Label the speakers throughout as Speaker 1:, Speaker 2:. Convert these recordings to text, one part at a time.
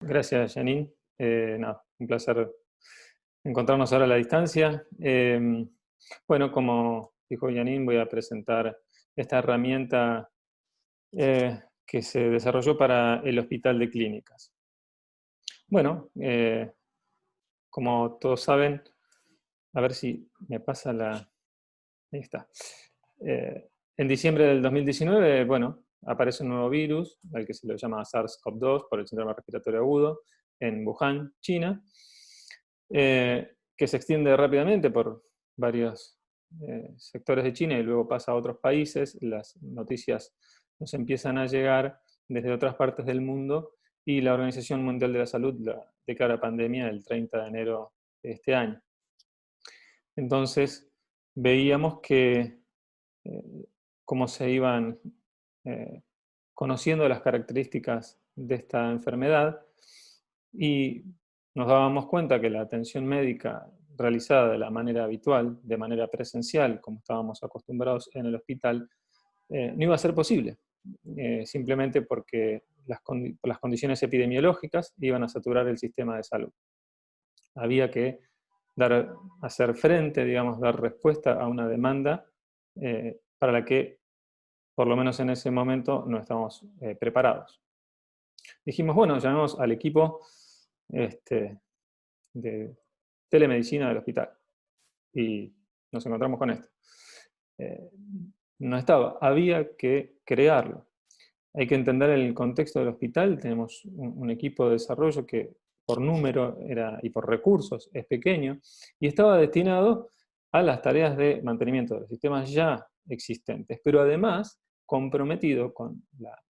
Speaker 1: Gracias, Janine. Nada, un placer encontrarnos ahora a la distancia. Bueno, como dijo Janine, voy a presentar esta herramienta que se desarrolló para el Hospital de Clínicas. Bueno, como todos saben, a ver si me pasa la... Ahí está. En diciembre del 2019, bueno, aparece un nuevo virus, al que se lo llama SARS-CoV-2, por el síndrome respiratorio agudo, en Wuhan, China, que se extiende rápidamente por varios sectores de China y luego pasa a otros países. Las noticias nos empiezan a llegar desde otras partes del mundo y la Organización Mundial de la Salud la declara pandemia el 30 de enero de este año. Entonces, veíamos que cómo se iban eh, conociendo las características de esta enfermedad y nos dábamos cuenta que la atención médica realizada de la manera habitual, de manera presencial, como estábamos acostumbrados en el hospital, no iba a ser posible, simplemente porque por las condiciones epidemiológicas iban a saturar el sistema de salud. Había que hacer frente, digamos, dar respuesta a una demanda para la que, por lo menos en ese momento, no estábamos preparados. Dijimos, bueno, llamemos al equipo de telemedicina del hospital y nos encontramos con esto. Eh, no estaba, había que crearlo. Hay que entender el contexto del hospital. Tenemos un equipo de desarrollo que por número y por recursos es pequeño y estaba destinado a las tareas de mantenimiento de los sistemas ya existentes, pero además comprometido con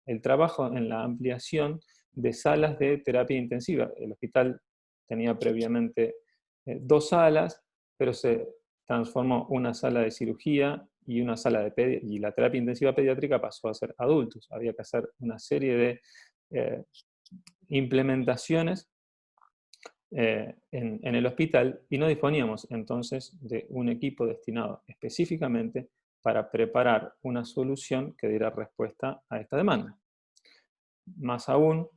Speaker 1: el trabajo en la ampliación de salas de terapia intensiva. El hospital tenía previamente 2 salas, pero se transformó una sala de cirugía y una sala y la terapia intensiva pediátrica pasó a ser adultos. Había que hacer una serie de implementaciones en el hospital y no disponíamos entonces de un equipo destinado específicamente para preparar una solución que diera respuesta a esta demanda. Más aún,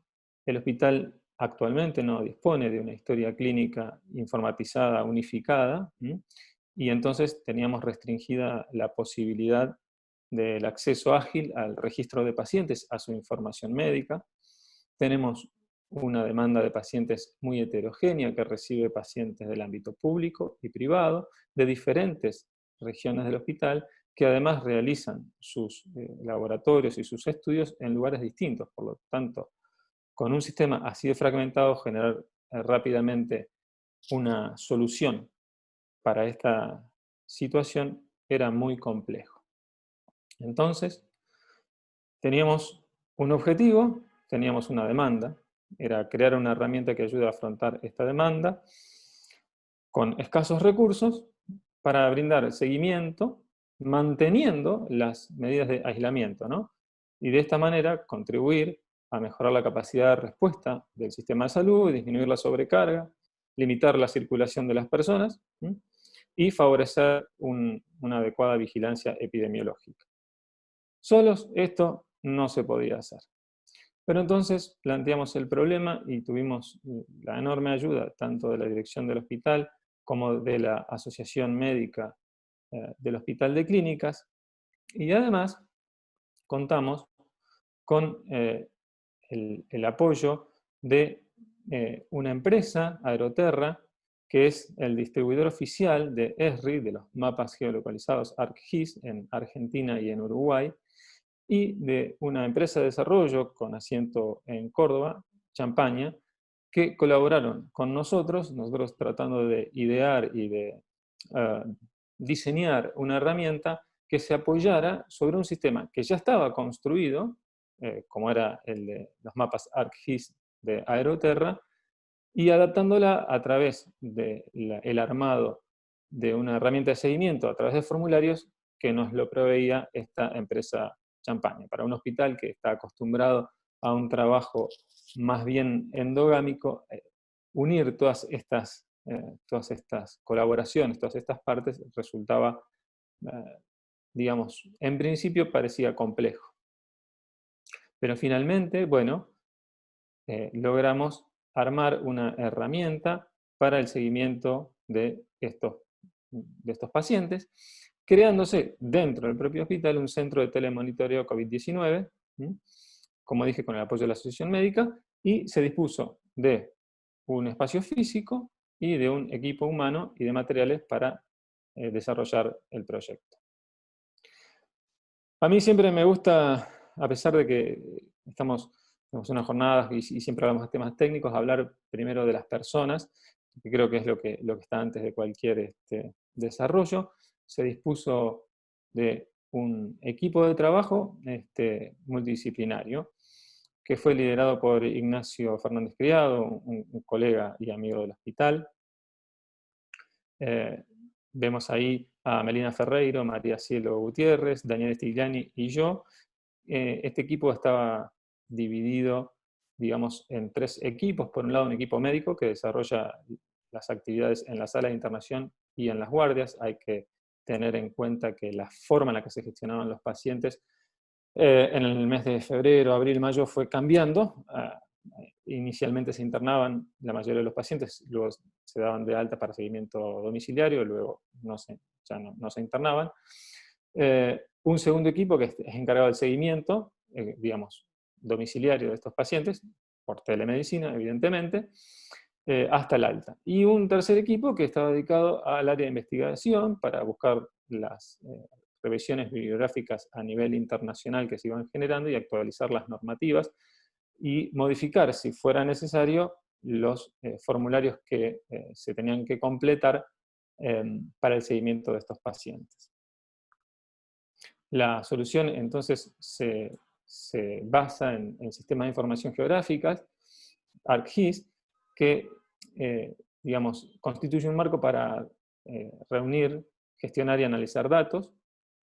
Speaker 1: el hospital actualmente no dispone de una historia clínica informatizada, unificada, y entonces teníamos restringida la posibilidad del acceso ágil al registro de pacientes, a su información médica. Tenemos una demanda de pacientes muy heterogénea que recibe pacientes del ámbito público y privado, de diferentes regiones del hospital, que además realizan sus laboratorios y sus estudios en lugares distintos. Por lo tanto, con un sistema así de fragmentado, generar rápidamente una solución para esta situación era muy complejo. Entonces, teníamos un objetivo, teníamos una demanda, era crear una herramienta que ayude a afrontar esta demanda con escasos recursos para brindar seguimiento, manteniendo las medidas de aislamiento, ¿no? Y de esta manera contribuir a mejorar la capacidad de respuesta del sistema de salud, disminuir la sobrecarga, limitar la circulación de las personas y favorecer una adecuada vigilancia epidemiológica. Solos esto no se podía hacer. Pero entonces planteamos el problema y tuvimos la enorme ayuda tanto de la dirección del hospital como de la Asociación Médica del Hospital de Clínicas, y además contamos con el apoyo de una empresa, Aeroterra, que es el distribuidor oficial de ESRI, de los mapas geolocalizados ArcGIS en Argentina y en Uruguay, y de una empresa de desarrollo con asiento en Córdoba, Champaña, que colaboraron con nosotros tratando de idear y de diseñar una herramienta que se apoyara sobre un sistema que ya estaba construido, como era el de los mapas ArcGIS de Aeroterra, y adaptándola a través del armado de una herramienta de seguimiento a través de formularios que nos lo proveía esta empresa Champaña. Para un hospital que está acostumbrado a un trabajo más bien endogámico, unir todas estas colaboraciones, todas estas partes, resultaba, digamos, en principio parecía complejo. Pero finalmente, bueno, logramos armar una herramienta para el seguimiento de estos pacientes, creándose dentro del propio hospital un centro de telemonitoreo COVID-19, como dije, con el apoyo de la Asociación Médica, y se dispuso de un espacio físico y de un equipo humano y de materiales para desarrollar el proyecto. A mí siempre me gusta, a pesar de que estamos en unas jornadas y siempre hablamos de temas técnicos, hablar primero de las personas, que creo que es lo que está antes de cualquier desarrollo. Se dispuso de un equipo de trabajo multidisciplinario, que fue liderado por Ignacio Fernández Criado, un colega y amigo del hospital. Vemos ahí a Melina Ferreiro, María Cielo Gutiérrez, Daniel Stigliani y yo. Este equipo estaba dividido, digamos, en 3 equipos. Por un lado, un equipo médico que desarrolla las actividades en la sala de internación y en las guardias. Hay que tener en cuenta que la forma en la que se gestionaban los pacientes en el mes de febrero, abril, mayo fue cambiando. Inicialmente se internaban la mayoría de los pacientes, luego se daban de alta para seguimiento domiciliario, luego ya no se internaban. Un segundo equipo que es encargado del seguimiento, digamos, domiciliario de estos pacientes, por telemedicina, evidentemente, hasta el alta. Y un tercer equipo que estaba dedicado al área de investigación para buscar las revisiones bibliográficas a nivel internacional que se iban generando y actualizar las normativas y modificar, si fuera necesario, los formularios que se tenían que completar para el seguimiento de estos pacientes. La solución entonces se basa en sistemas de información geográficas, ArcGIS, que digamos, constituye un marco para reunir, gestionar y analizar datos.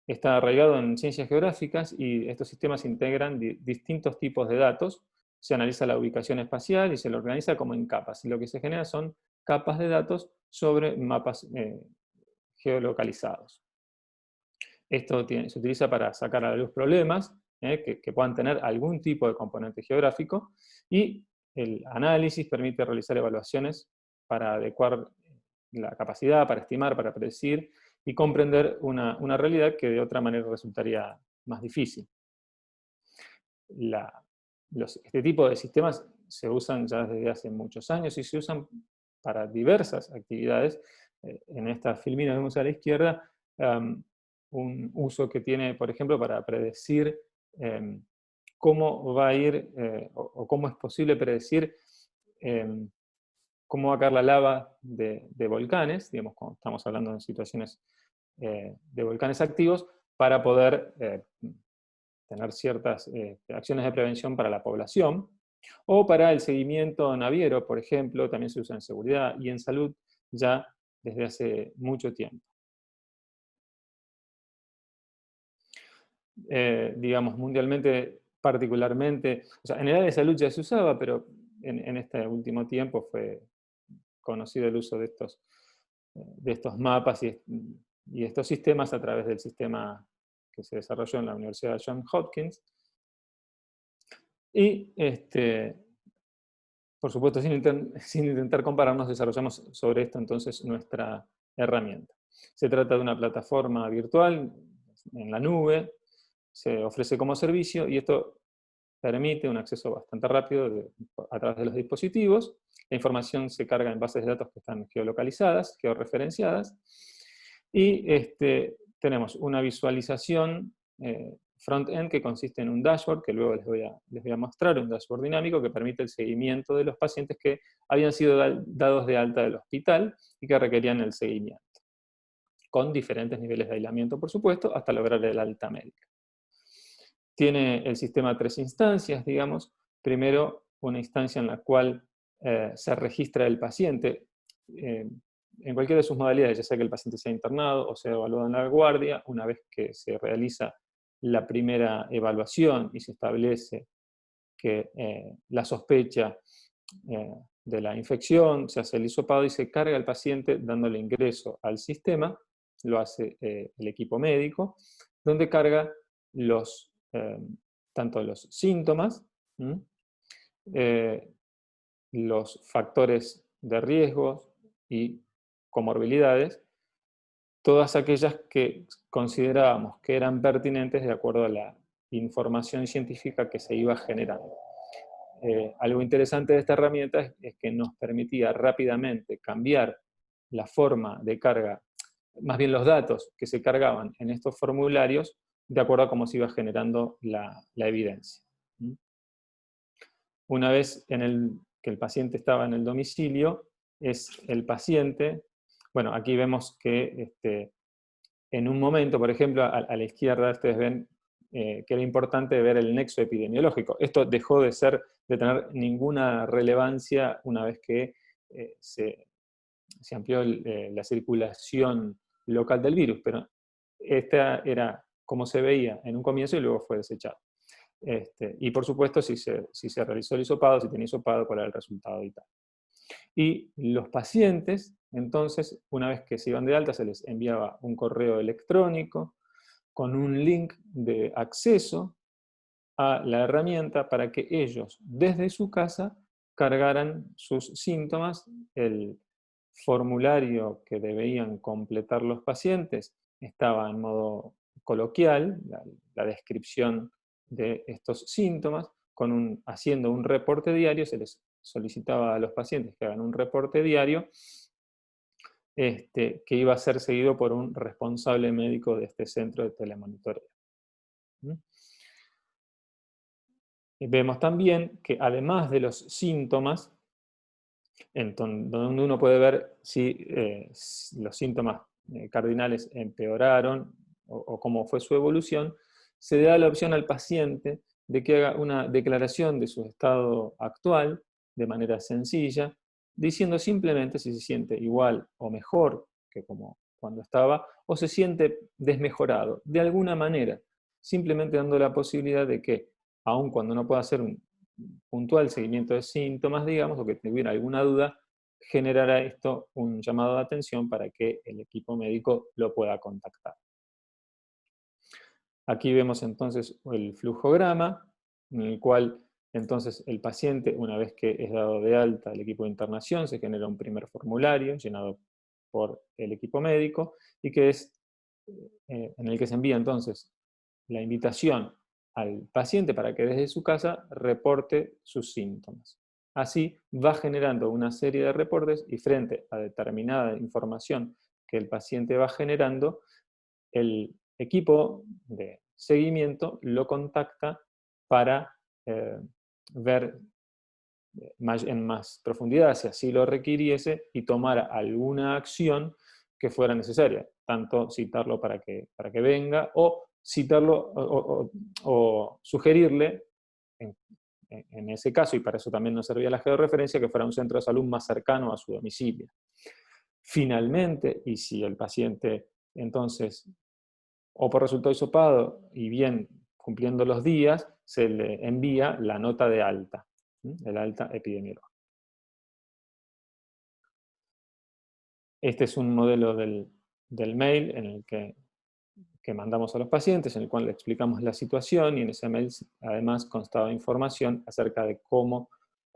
Speaker 1: Está arraigado en ciencias geográficas y estos sistemas integran distintos tipos de datos. Se analiza la ubicación espacial y se lo organiza como en capas. Y lo que se genera son capas de datos sobre mapas geolocalizados. Esto se utiliza para sacar a la luz problemas que puedan tener algún tipo de componente geográfico, y el análisis permite realizar evaluaciones para adecuar la capacidad, para estimar, para predecir y comprender una realidad que de otra manera resultaría más difícil. Este tipo de sistemas se usan ya desde hace muchos años y se usan para diversas actividades. En esta filmina vemos a la izquierda un uso que tiene, por ejemplo, para predecir cómo va a ir, o cómo es posible predecir cómo va a caer la lava de volcanes, digamos, cuando estamos hablando de situaciones de volcanes activos, para poder tener ciertas acciones de prevención para la población, o para el seguimiento naviero, por ejemplo, también se usa en seguridad y en salud ya desde hace mucho tiempo. Digamos, mundialmente, particularmente, o sea, en el área de salud ya se usaba, pero en este último tiempo fue conocido el uso de estos mapas y estos sistemas a través del sistema que se desarrolló en la Universidad de Johns Hopkins. Y, por supuesto, sin intentar compararnos, desarrollamos sobre esto entonces nuestra herramienta. Se trata de una plataforma virtual en la nube, se ofrece como servicio y esto permite un acceso bastante rápido a través de los dispositivos. La información se carga en bases de datos que están geolocalizadas, georreferenciadas, y tenemos una visualización front-end que consiste en un dashboard, que luego les voy a mostrar, un dashboard dinámico que permite el seguimiento de los pacientes que habían sido dados de alta del hospital y que requerían el seguimiento, con diferentes niveles de aislamiento, por supuesto, hasta lograr el alta médica. Tiene el sistema 3 instancias, digamos. Primero, una instancia en la cual se registra el paciente en cualquiera de sus modalidades, ya sea que el paciente sea internado o sea evaluado en la guardia. Una vez que se realiza la primera evaluación y se establece que la sospecha de la infección, se hace el hisopado y se carga al paciente dándole ingreso al sistema. Lo hace el equipo médico, donde carga tanto los síntomas, los factores de riesgo y comorbilidades, todas aquellas que considerábamos que eran pertinentes de acuerdo a la información científica que se iba generando. Algo interesante de esta herramienta es que nos permitía rápidamente cambiar la forma de carga, más bien los datos que se cargaban en estos formularios, de acuerdo a cómo se iba generando la evidencia. Una vez que el paciente estaba en el domicilio, es el paciente, bueno, aquí vemos que en un momento, por ejemplo, a la izquierda ustedes ven que era importante ver el nexo epidemiológico. Esto dejó de tener ninguna relevancia una vez que se amplió la circulación local del virus, pero esta era como se veía en un comienzo y luego fue desechado. Y por supuesto, si se realizó el hisopado, si tenía hisopado, cuál era el resultado y tal. Y los pacientes, entonces, una vez que se iban de alta, se les enviaba un correo electrónico con un link de acceso a la herramienta para que ellos, desde su casa, cargaran sus síntomas. El formulario que debían completar los pacientes estaba en modo coloquial, la descripción de estos síntomas, haciendo un reporte diario. Se les solicitaba a los pacientes que hagan un reporte diario, que iba a ser seguido por un responsable médico de este centro de telemonitoreo. Vemos también que además de los síntomas, donde uno puede ver si los síntomas cardinales empeoraron o cómo fue su evolución, se da la opción al paciente de que haga una declaración de su estado actual de manera sencilla, diciendo simplemente si se siente igual o mejor que como cuando estaba, o se siente desmejorado de alguna manera, simplemente dando la posibilidad de que, aun cuando no pueda hacer un puntual seguimiento de síntomas, digamos, o que tuviera alguna duda, generará esto un llamado de atención para que el equipo médico lo pueda contactar. Aquí vemos entonces el flujograma, en el cual entonces el paciente, una vez que es dado de alta al equipo de internación, se genera un primer formulario llenado por el equipo médico, y que es en el que se envía entonces la invitación al paciente para que desde su casa reporte sus síntomas. Así va generando una serie de reportes y frente a determinada información que el paciente va generando, el equipo de seguimiento lo contacta para ver en más profundidad, si así lo requiriese, y tomar alguna acción que fuera necesaria, tanto citarlo para que venga, o citarlo o sugerirle, en ese caso, y para eso también nos servía la georreferencia, que fuera un centro de salud más cercano a su domicilio. Finalmente, y si el paciente entonces, o por resultado hisopado, y bien cumpliendo los días, se le envía la nota de alta, el alta epidemiológica. Este es un modelo del mail en el que mandamos a los pacientes, en el cual le explicamos la situación, y en ese mail además constaba información acerca de cómo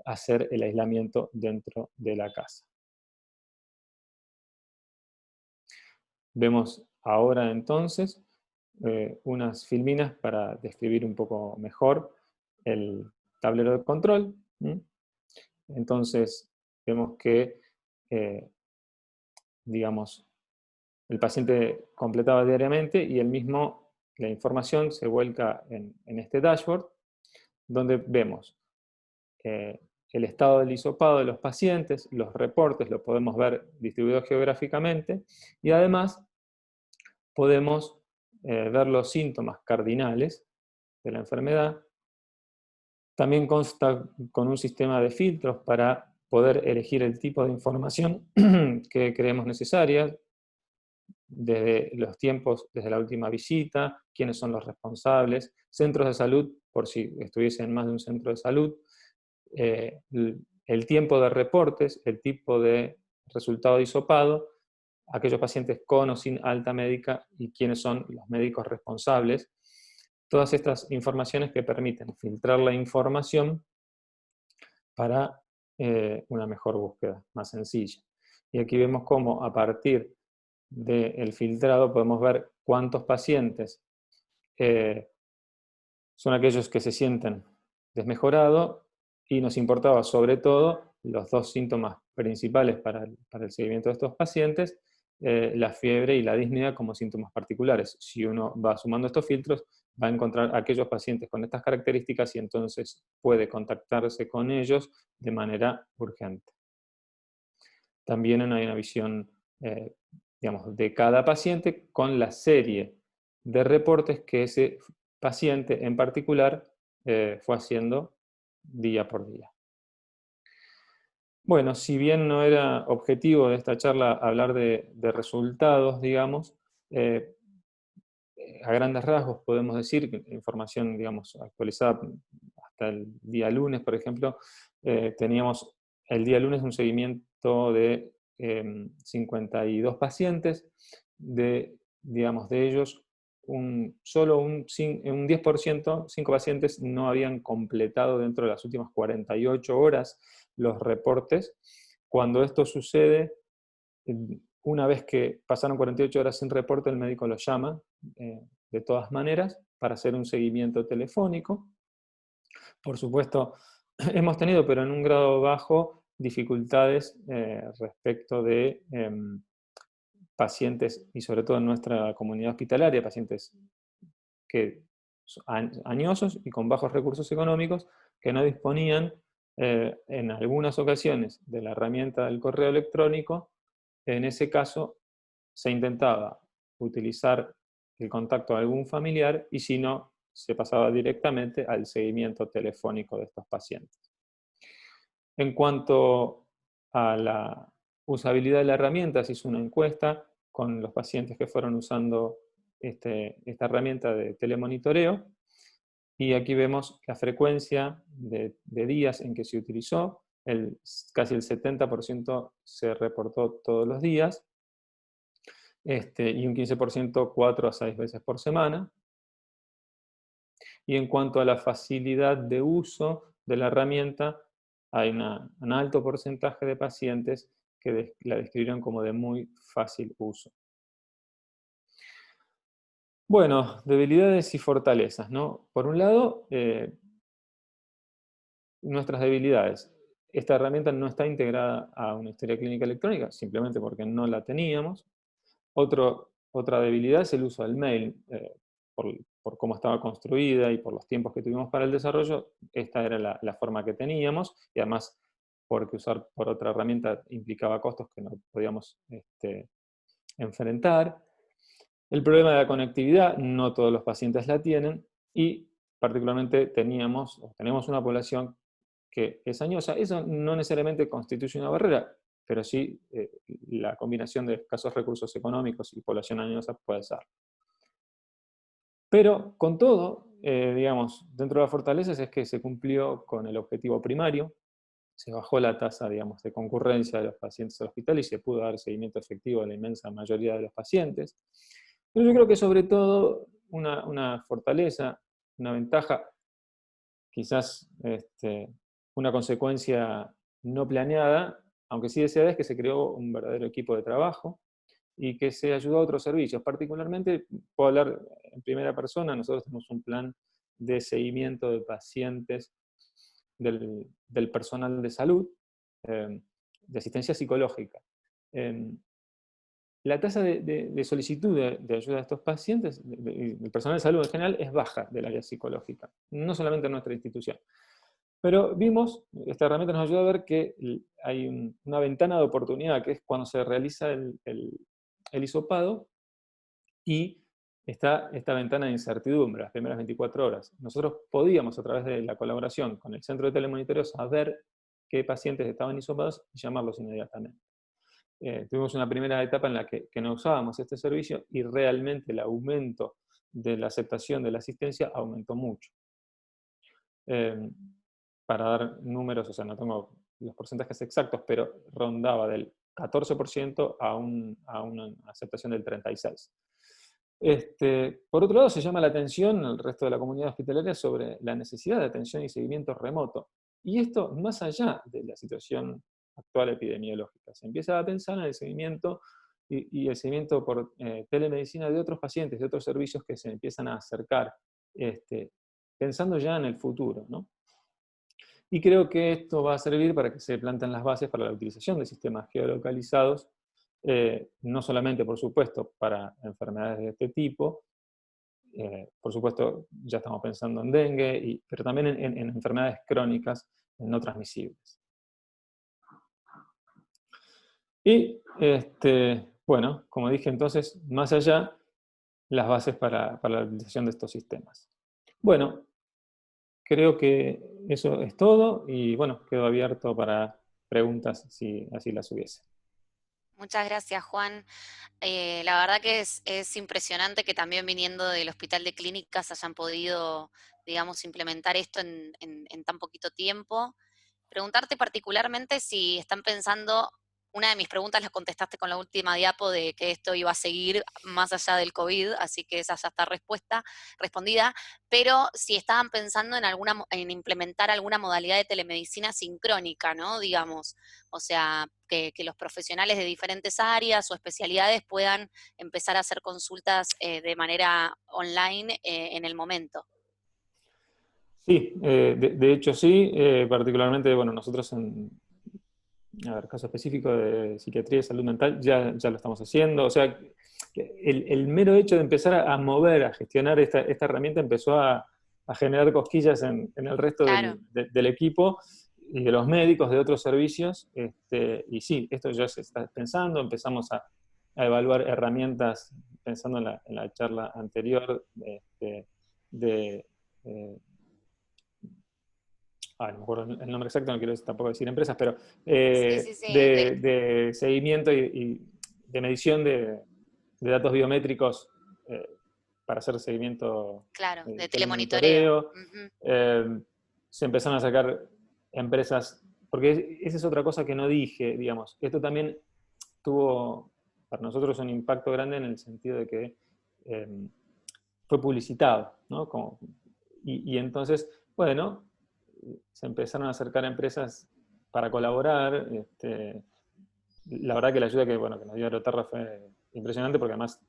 Speaker 1: hacer el aislamiento dentro de la casa. Vemos ahora entonces unas filminas para describir un poco mejor el tablero de control. Entonces vemos que, digamos, el paciente completaba diariamente y la información se vuelca en este dashboard, donde vemos el estado del hisopado de los pacientes, los reportes, lo podemos ver distribuido geográficamente, y además podemos ver los síntomas cardinales de la enfermedad. También consta con un sistema de filtros para poder elegir el tipo de información que creemos necesaria, desde los tiempos, desde la última visita, quiénes son los responsables, centros de salud, por si estuviese en más de un centro de salud, el tiempo de reportes, el tipo de resultado de hisopado, aquellos pacientes con o sin alta médica y quiénes son los médicos responsables. Todas estas informaciones que permiten filtrar la información para una mejor búsqueda, más sencilla. Y aquí vemos cómo a partir del filtrado podemos ver cuántos pacientes son aquellos que se sienten desmejorados, y nos importaba sobre todo los dos síntomas principales para el seguimiento de estos pacientes, la fiebre y la disnea como síntomas particulares. Si uno va sumando estos filtros, va a encontrar aquellos pacientes con estas características y entonces puede contactarse con ellos de manera urgente. También hay una visión, digamos, de cada paciente con la serie de reportes que ese paciente en particular fue haciendo día por día. Bueno, si bien no era objetivo de esta charla hablar de resultados, digamos, a grandes rasgos podemos decir que información, digamos, actualizada hasta el día lunes, por ejemplo, teníamos el día lunes un seguimiento de 52 pacientes, digamos, de ellos solo un 10%, 5 pacientes no habían completado dentro de las últimas 48 horas los reportes. Cuando esto sucede, una vez que pasaron 48 horas sin reporte, el médico los llama de todas maneras para hacer un seguimiento telefónico. Por supuesto, hemos tenido, pero en un grado bajo, dificultades respecto de pacientes, y sobre todo en nuestra comunidad hospitalaria, pacientes que añosos y con bajos recursos económicos, que no disponían en algunas ocasiones de la herramienta del correo electrónico. En ese caso, se intentaba utilizar el contacto de algún familiar, y si no, se pasaba directamente al seguimiento telefónico de estos pacientes. En cuanto a la usabilidad de la herramienta, se hizo una encuesta con los pacientes que fueron usando esta herramienta de telemonitoreo, y aquí vemos la frecuencia de días en que se utilizó. Casi el 70% se reportó todos los días, y un 15% 4 a 6 veces por semana. Y en cuanto a la facilidad de uso de la herramienta, hay un alto porcentaje de pacientes que la describieron como de muy fácil uso. Bueno, debilidades y fortalezas, ¿no? Por un lado, nuestras debilidades. Esta herramienta no está integrada a una historia clínica electrónica, simplemente porque no la teníamos. Otra debilidad es el uso del mail. Por cómo estaba construida y por los tiempos que tuvimos para el desarrollo, esta era la forma que teníamos, y además porque usar por otra herramienta implicaba costos que no podíamos enfrentar. El problema de la conectividad, no todos los pacientes la tienen, y particularmente tenemos una población que es añosa. Eso no necesariamente constituye una barrera, pero sí la combinación de escasos recursos económicos y población añosa puede ser. Pero con todo, digamos, dentro de las fortalezas es que se cumplió con el objetivo primario, se bajó la tasa, digamos, de concurrencia de los pacientes al hospital y se pudo dar seguimiento efectivo a la inmensa mayoría de los pacientes. Pero yo creo que sobre todo una fortaleza, una ventaja, quizás una consecuencia no planeada, aunque sí deseada, es que se creó un verdadero equipo de trabajo y que se ayudó a otros servicios. Particularmente, puedo hablar en primera persona, nosotros tenemos un plan de seguimiento de pacientes del personal de salud, de asistencia psicológica. La tasa de solicitud de ayuda a estos pacientes, del personal de salud en general, es baja del área psicológica, no solamente en nuestra institución. Pero vimos, esta herramienta nos ayuda a ver que hay una ventana de oportunidad, que es cuando se realiza el hisopado, y está esta ventana de incertidumbre, las primeras 24 horas. Nosotros podíamos, a través de la colaboración con el centro de telemonitoreo, saber qué pacientes estaban hisopados y llamarlos inmediatamente. Tuvimos una primera etapa en la que no usábamos este servicio, y realmente el aumento de la aceptación de la asistencia aumentó mucho. Para dar números, o sea, no tengo los porcentajes exactos, pero rondaba del 14% a una aceptación del 36%. Por otro lado, se llama la atención al resto de la comunidad hospitalaria sobre la necesidad de atención y seguimiento remoto. Y esto más allá de la situación actual epidemiológica. Se empieza a pensar en el seguimiento y el seguimiento por telemedicina de otros pacientes, de otros servicios que se empiezan a acercar, pensando ya en el futuro, ¿no? Y creo que esto va a servir para que se planten las bases para la utilización de sistemas geolocalizados, no solamente, por supuesto, para enfermedades de este tipo. Por supuesto, ya estamos pensando en dengue, pero también en enfermedades crónicas no transmisibles. Y, bueno, como dije entonces, más allá, las bases para la utilización de estos sistemas. Bueno, creo que eso es todo y bueno, quedo abierto para preguntas si así las hubiese.
Speaker 2: Muchas gracias, Juan. La verdad que es impresionante que también viniendo del Hospital de Clínicas hayan podido, digamos, implementar esto en tan poquito tiempo. Preguntarte particularmente si están pensando, una de mis preguntas la contestaste con la última diapo de que esto iba a seguir más allá del COVID, así que esa ya está respondida, pero si estaban pensando en implementar alguna modalidad de telemedicina sincrónica, ¿no? Digamos, o sea, que los profesionales de diferentes áreas o especialidades puedan empezar a hacer consultas de manera online en el momento.
Speaker 1: Sí, de hecho sí, particularmente, bueno, nosotros a ver, caso específico de psiquiatría y salud mental, ya lo estamos haciendo. O sea, el mero hecho de empezar a mover, a gestionar esta herramienta empezó a generar cosquillas en el resto
Speaker 2: Claro,
Speaker 1: del equipo y de los médicos de otros servicios. Y sí, esto ya se está pensando, empezamos a evaluar herramientas, pensando en la charla anterior, de eh, no me acuerdo el nombre exacto, no quiero tampoco decir empresas, pero
Speaker 2: sí, sí, sí,
Speaker 1: de seguimiento y de medición de datos biométricos eh, para hacer seguimiento,
Speaker 2: claro, de telemonitoreo.
Speaker 1: telemonitoreo.
Speaker 2: Ujú.
Speaker 1: Eh, Se empezaron a sacar empresas, porque esa es otra cosa que no dije, digamos. Esto también tuvo para nosotros un impacto grande en el sentido de que eh, fue publicitado, ¿no? Y entonces, bueno, se empezaron a acercar empresas para colaborar. La verdad que la ayuda que nos dio Aeroterra fue impresionante porque además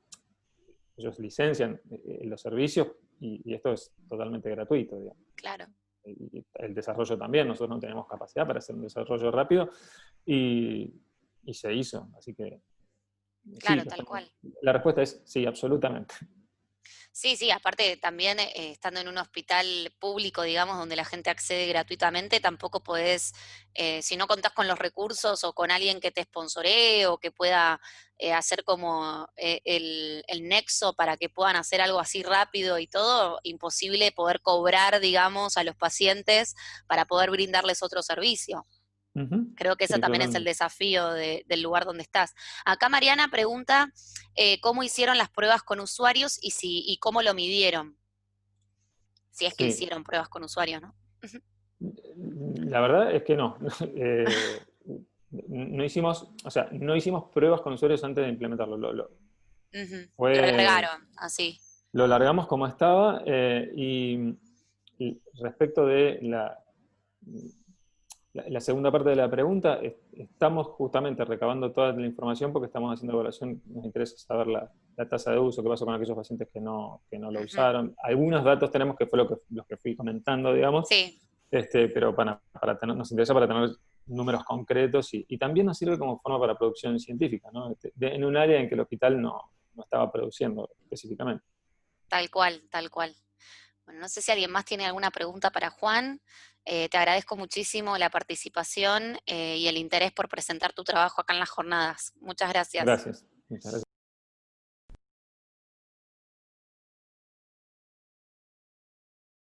Speaker 1: ellos licencian los servicios y esto es totalmente gratuito, digamos.
Speaker 2: Claro,
Speaker 1: Y el desarrollo también, nosotros no tenemos capacidad para hacer un desarrollo rápido y, y se hizo. Así que sí,
Speaker 2: claro, tal cual.
Speaker 1: la respuesta es sí, absolutamente.
Speaker 2: Sí, sí, aparte también estando en un hospital público, digamos, donde la gente accede gratuitamente, tampoco podés, si no contás con los recursos o con alguien que te sponsoree o que pueda hacer como el nexo para que puedan hacer algo así rápido y todo, imposible poder cobrar, digamos, a los pacientes para poder brindarles otro servicio.
Speaker 1: Ujú.
Speaker 2: Creo que ese
Speaker 1: Sí,
Speaker 2: también es el
Speaker 1: totalmente.
Speaker 2: desafío del lugar donde estás. Acá Mariana pregunta cómo hicieron las pruebas con usuarios y cómo lo midieron, si es que
Speaker 1: Sí,
Speaker 2: hicieron pruebas con usuarios, ¿no?
Speaker 1: la verdad es que no. Eh, no hicimos, o sea, no hicimos pruebas con usuarios antes de implementarlo.
Speaker 2: Ujú. Lo
Speaker 1: Fue,
Speaker 2: largaron, así.
Speaker 1: lo largamos como estaba y respecto de la segunda parte de la pregunta, estamos justamente recabando toda la información porque estamos haciendo evaluación, nos interesa saber la tasa de uso, qué pasó con aquellos pacientes que no lo
Speaker 2: Ujú.
Speaker 1: usaron. Algunos datos tenemos que fue los que fui comentando, digamos,
Speaker 2: Sí,
Speaker 1: pero nos interesa para tener números concretos y también nos sirve como forma para producción científica, ¿no? En un área en que el hospital no estaba produciendo específicamente.
Speaker 2: tal cual, tal cual. Bueno, no sé si alguien más tiene alguna pregunta para Juan. Te agradezco muchísimo la participación y el interés por presentar tu trabajo acá en las jornadas. Muchas gracias.
Speaker 1: Gracias. Muchas gracias.